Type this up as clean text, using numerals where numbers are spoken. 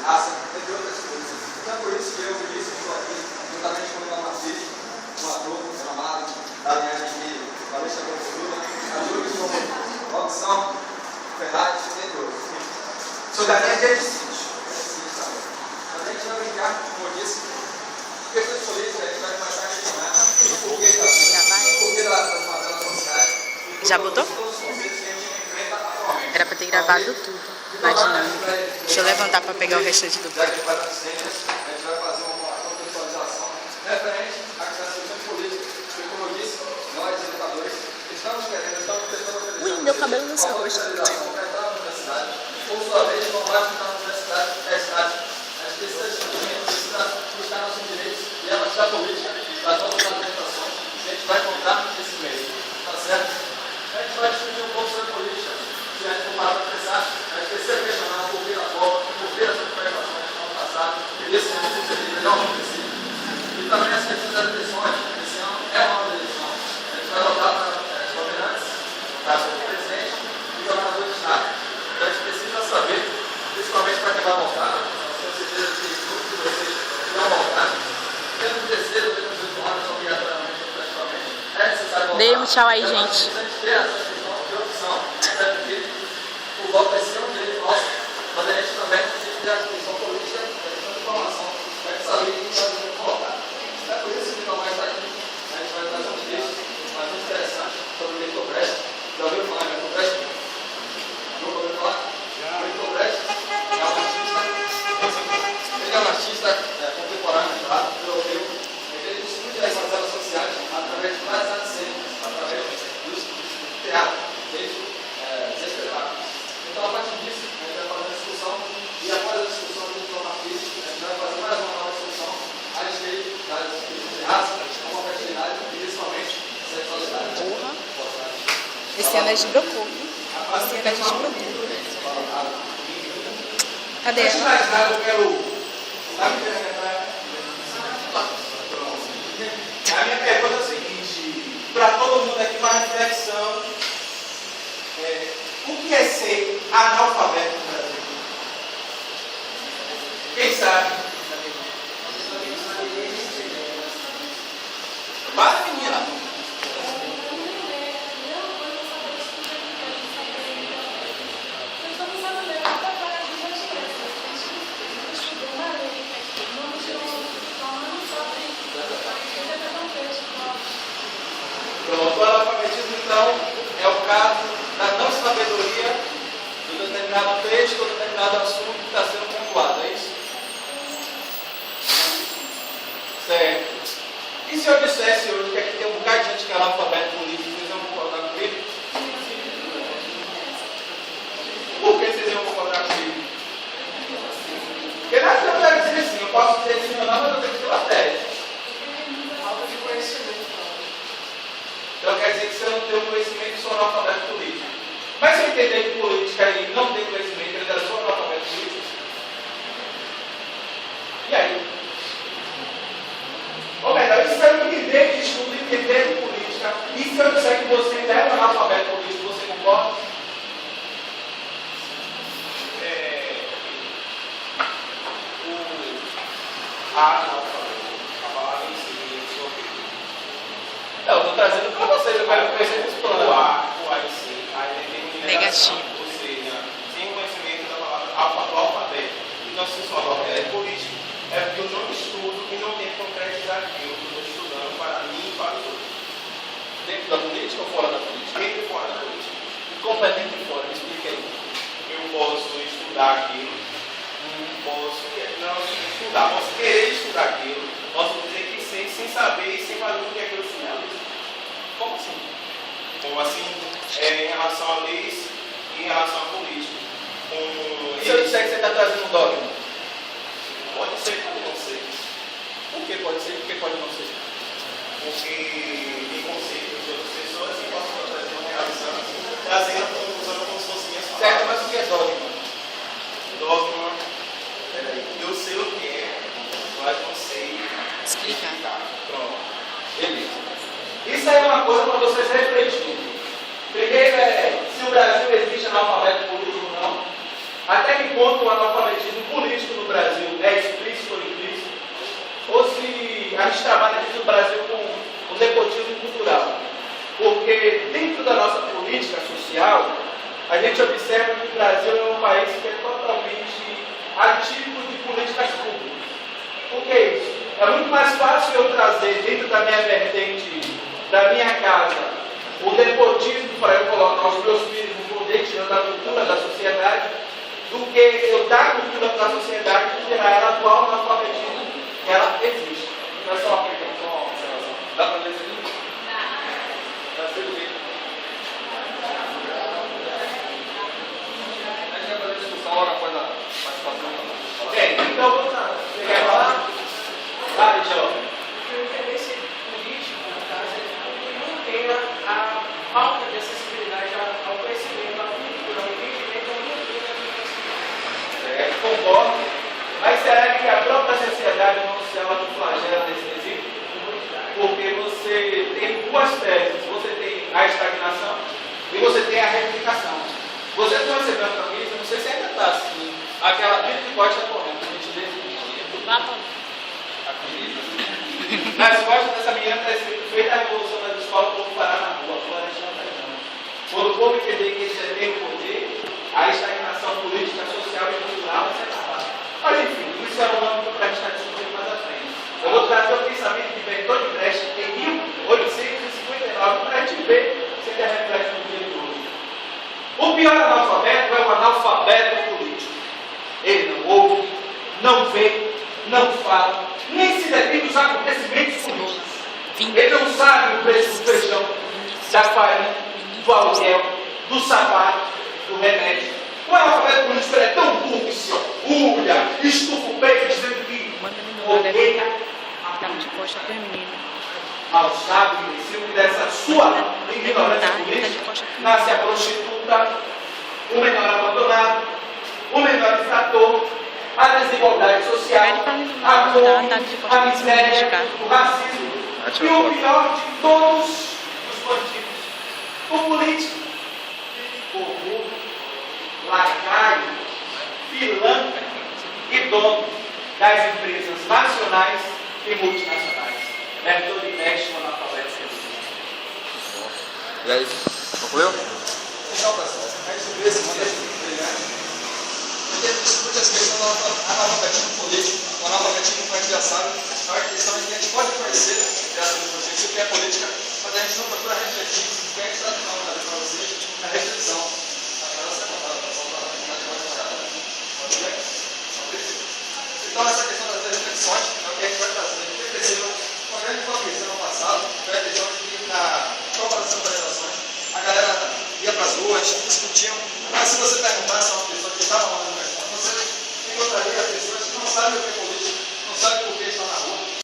raça, entre outras coisas. Então é por isso que eu, Vinícius, estou aqui, juntamente com o meu filho, um ator renomado, da linhagem de Alexandre Lula, a Júlia como Robson, Ferrari, entre outros. Sou da linha de Edicídio. Mas a gente vai brincar, como eu disse, questões políticas, a gente vai começar a questionar o porquê das batalhas sociais. Já botou? Era pra ter gravado tudo, na dinâmica. Deixa eu levantar pra pegar o restante do Já que vai dar licença, a gente vai fazer uma contextualização referente à questão política. Porque, como eu disse, nós, educadores, estamos tentando oferecer. Ui, meu cabelo não se rosto. Completar a universidade, por sua vez, não basta estar na universidade, é estático. A gente precisa de instrumento, precisa buscar nossos direitos e a partir da política, das nossas alimentações, a gente vai contar esse meio. Tá certo? A gente vai discutir um pouco sobre política. Se a gente for parar para pensar, a gente precisa questionar o porquê da forma, o porquê das manifestações no ano passado, e esse ano que não aconteceu. E também as questões das eleições, esse ano é uma nova eleição. A gente vai votar para governantes, para o presidente e governador de estado. Então a gente precisa saber, principalmente para quem vai votar, tenho certeza que muitos de vocês vão votar. Tendo 16 ou 18 anos, obrigatoriamente, praticamente, é necessário votar. Dê um tchau aí, gente. A gente ter essa questão de opção, até porque o voto vai ser um direito nosso, mas a gente também tem que ter a questão política, a questão de informação, para a gente saber quem está devendo votar. É por isso que não vai estar aqui. A gente vai trazer um texto mais interessante sobre o Heitor Brecht. Já ouviu falar em Heitor Brecht? Não ouviu falar? O Heitor Brecht é um artista, ele é um artista contemporâneo, europeu. Ele discute as mazelas sociais através de várias artes cênicas, através do teatro, desde os espetáculos. Então, a partir disso, a gente vai fazer uma discussão e após a discussão de forma física, a gente vai fazer mais uma nova discussão a respeito das questões de raça, homogeneidade e principalmente sexualidade. Porra. Esse ano é de Brocô. Esse ano é de Brocô. Cadê Antes de ela? mais nada, eu quero. A minha pergunta é a seguinte: para todo mundo aqui, uma reflexão. O que é ser analfabeto no Brasil? Quem sabe? Vai, menina. Pronto, o analfabetismo, então, é o caso da não sabedoria de um determinado texto ou determinado assunto que está sendo pontuado, é isso? Certo. E se eu dissesse hoje que aqui tem um bocado de gente que é analfabeto político, vocês iam concordar comigo? Por que vocês iam concordar comigo? Porque na verdade eu quero dizer assim, eu posso dizer sim ou não, mas eu tenho que ter matéria. Falta de conhecimento. Então quer dizer que se eu não tenho conhecimento, eu sou analfabeto político. Mas se eu entender que política e não tem conhecimento, eu ainda sou analfabeto político. E aí? Ou melhor, e se eu entender de estudo, entender de política, e se eu disser que você ainda é um analfabeto político, você concorda? Não, eu estou trazendo para vocês, eu quero conhecer os planos. O A em si, aí tem uma Negativo. Ou seja, sem conhecimento da palavra do alfabeto. Então, se eu sou analfabeto político, é porque eu não estudo e não tento concretizar aquilo que eu estou estudando para mim e para os outros. Dentro da política ou fora da política? Dentro e fora da política. E competente de fora, me explica aí. Eu posso estudar aquilo, posso não estudar, posso querer estudar aquilo, posso dizer que sei, sem saber e sem fazer o que aquilo se realiza. Como assim? Como assim, em relação a leis e em relação à política. Se eu disser que você está trazendo um dogma? Pode ser, pode não ser. Por que pode ser e por que pode não ser? Porque tem conceitos de outras pessoas e posso estar trazendo uma realização, trazendo como se fosse minha palavras. Certo, mas o que é dogma? Dogma, eu sei o que é, mas não sei Explicar. Pronto. Beleza. Isso aí é uma coisa para vocês refletirem. Primeiro se o Brasil existe analfabeto político ou não. Até que ponto o analfabetismo político no Brasil ou se a gente trabalha aqui no Brasil com o nepotismo cultural. Porque dentro da nossa política social, a gente observa que o Brasil é um país que é totalmente atípico de políticas públicas. Por que isso? É muito mais fácil eu trazer dentro da minha vertente, da minha casa, o nepotismo para eu colocar os meus filhos no poder, tirando a cultura da sociedade, do que eu dar a cultura para a sociedade e tirar ela atual no alfabetismo que ela existe. Não é só uma pergunta, só uma observação. Dá para ver isso aqui? Dá para ver. A gente vai fazer discussão lá na coisa mais fácil. Bem, então vamos lá. Você quer falar? Vai, João. O interesse político, no caso, ele não tem a falta de acessibilidade ao conhecimento, à cultura, ao entendimento, ao conhecimento. Concordo. Mas será que a própria sociedade não se autoflagela nesse quesito? Porque você tem duas teses. Você tem a estagnação e você tem a reivindicação. Você não recebeu a camisa, não sei se ainda está assim. Aquela Bíblia que gosta correndo, a gente lê esse dia. Nas costas dessa menina está escrito: feita a revolução das escolas, o povo parar na rua. Agora não. Quando o povo entender que eles têm o poder, a estagnação política, social e cultural vai ser acabada. Mas enfim, isso é um âmbito para a gente estar discutindo mais à frente. Eu vou trazer o pensamento de Bertolt Brecht em 1859 para a gente ver se ele reflete no dia de hoje. O pior analfabeto é o analfabeto político. Ele não ouve, não vê, não fala, nem se detém dos acontecimentos políticos. Ele não sabe o preço do feijão, da farinha, do aluguel, do sapato, do remédio. O analfabeto político é tão burro que se orgulha, estufa o peito dizendo que odeia a política. Mal sabe, imbecil, que dessa sua ignorância política nasce a prostituta, o menor abandonado, o menor infrator, a desigualdade social, a fome, a miséria, o racismo e o pior de todos os bandidos, o político, corrupto, lacaio, pilantra e dono das empresas nacionais e multinacionais. Bertolt Brecht, o analfabeto. E aí, concluiu? Então, pessoal, a gente vê esse contexto brilhante. Porque muitas questões do analfabetismo político, o analfabetismo transversal, a questão é que a gente pode conhecer o que é política, mas a gente não procura refletir o que é que está falando para vocês, a reflexão. Então, essa questão das reflexões é o que a gente vai trazer. A gente percebeu uma grande hipocrisia no passado, foi a questão de que na comparação das relações, a galera ia para as ruas, discutiam, mas se você perguntasse a uma pessoa que estava lá no mercado, você encontraria pessoas que não sabem o que é política.